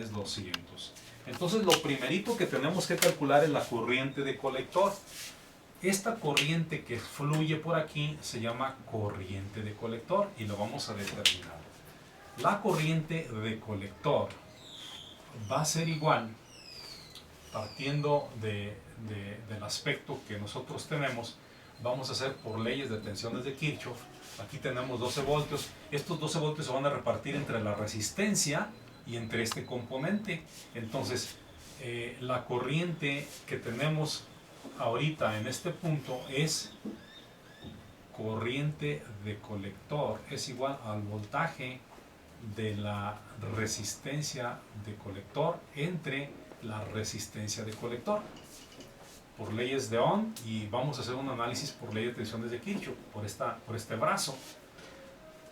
es 200. Entonces lo primerito que tenemos que calcular es la corriente de colector. Esta corriente que fluye por aquí se llama corriente de colector y lo vamos a determinar. La corriente de colector va a ser igual, partiendo del aspecto que nosotros tenemos, vamos a hacer por leyes de tensiones de Kirchhoff. Aquí tenemos 12 voltios. Estos 12 voltios se van a repartir entre la resistencia y entre este componente. Entonces, la corriente que tenemos ahorita en este punto es corriente de colector, es igual al voltaje de la resistencia de colector entre la resistencia de colector por leyes de Ohm, y vamos a hacer un análisis por ley de tensiones de Kirchhoff por este brazo.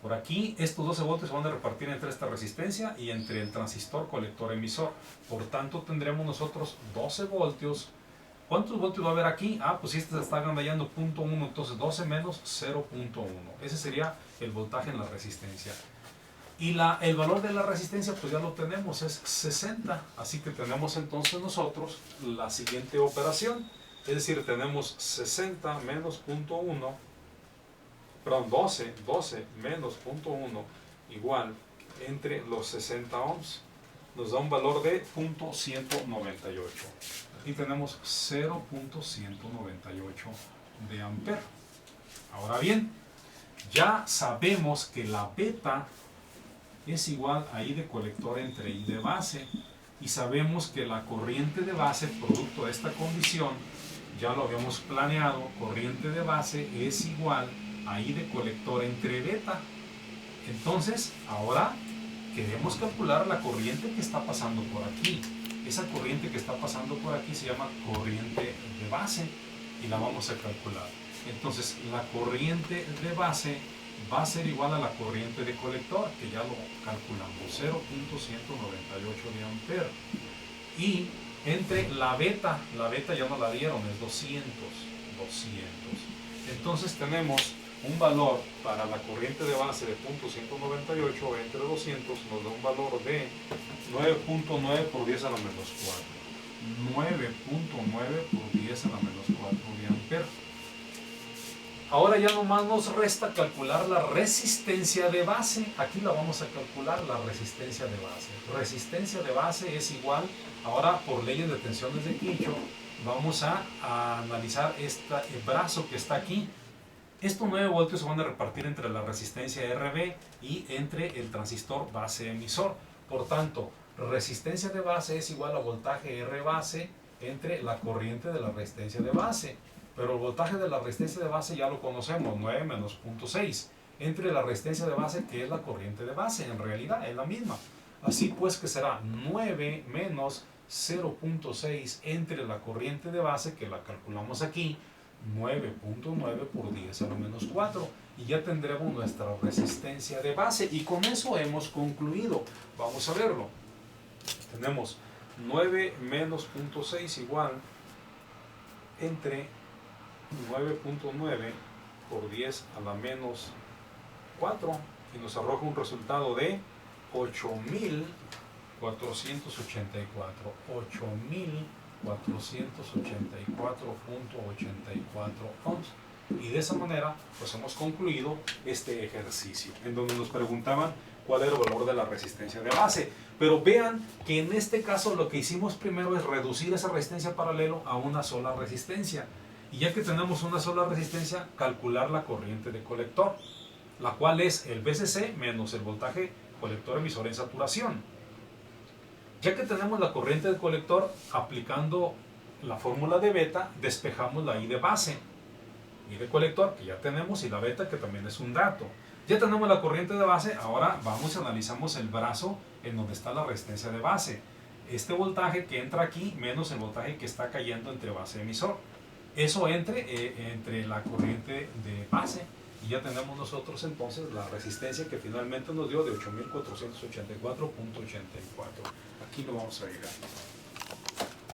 Por aquí estos 12 voltios se van a repartir entre esta resistencia y entre el transistor colector emisor. Por tanto tendremos nosotros 12 voltios. ¿Cuántos voltios va a haber aquí? Pues si este se está agandallando 0.1, entonces 12 menos 0.1. Ese sería el voltaje en la resistencia. Y el valor de la resistencia pues ya lo tenemos, es 60. Así que tenemos entonces nosotros la siguiente operación. Es decir, tenemos 60 menos 0.1, perdón, 12 menos 0.1 igual entre los 60 ohms. Nos da un valor de 0.198. Aquí tenemos 0.198 de ampere. Ahora bien, ya sabemos que la beta es igual a I de colector entre I de base, y sabemos que la corriente de base, producto de esta condición, ya lo habíamos planeado, corriente de base es igual a I de colector entre beta. Entonces, ahora queremos calcular la corriente que está pasando por aquí. Esa corriente que está pasando por aquí se llama corriente de base y la vamos a calcular. Entonces, la corriente de base va a ser igual a la corriente de colector, que ya lo calculamos, 0.198 de ampere. Y entre la beta ya no la dieron, es 200. Entonces tenemos un valor para la corriente de base de 0.198 entre 200, nos da un valor de 9.9 por 10 a la menos 4. 9.9 por 10 a la menos 4 de ampere. Ahora ya nomás nos resta calcular la resistencia de base. Aquí la vamos a calcular, la resistencia de base. Resistencia de base es igual, ahora por leyes de tensiones de Kirchhoff, vamos a analizar el brazo que está aquí. Estos 9 voltios se van a repartir entre la resistencia RB y entre el transistor base emisor. Por tanto, resistencia de base es igual a voltaje R base entre la corriente de la resistencia de base. Pero el voltaje de la resistencia de base ya lo conocemos, 9 menos 0.6, entre la resistencia de base, que es la corriente de base, en realidad es la misma. Así pues que será 9 menos 0.6 entre la corriente de base, que la calculamos aquí, 9.9 por 10 a la menos 4. Y ya tendremos nuestra resistencia de base. Y con eso hemos concluido. Vamos a verlo. Tenemos 9 menos 0.6 igual entre 9.9 por 10 a la menos 4, y nos arroja un resultado de 8.484 ohms. Y de esa manera pues hemos concluido este ejercicio en donde nos preguntaban cuál era el valor de la resistencia de base. Pero vean que en este caso lo que hicimos primero es reducir esa resistencia paralelo a una sola resistencia. Y ya que tenemos una sola resistencia, calcular la corriente de colector, la cual es el VCC menos el voltaje colector emisor en saturación. Ya que tenemos la corriente de colector, aplicando la fórmula de beta, despejamos la I de base. I de colector, que ya tenemos, y la beta, que también es un dato. Ya tenemos la corriente de base, ahora vamos y analizamos el brazo en donde está la resistencia de base. Este voltaje que entra aquí menos el voltaje que está cayendo entre base y emisor. Eso entre la corriente de base, y ya tenemos nosotros entonces la resistencia que finalmente nos dio de 8.484.84. Aquí lo vamos a llegar.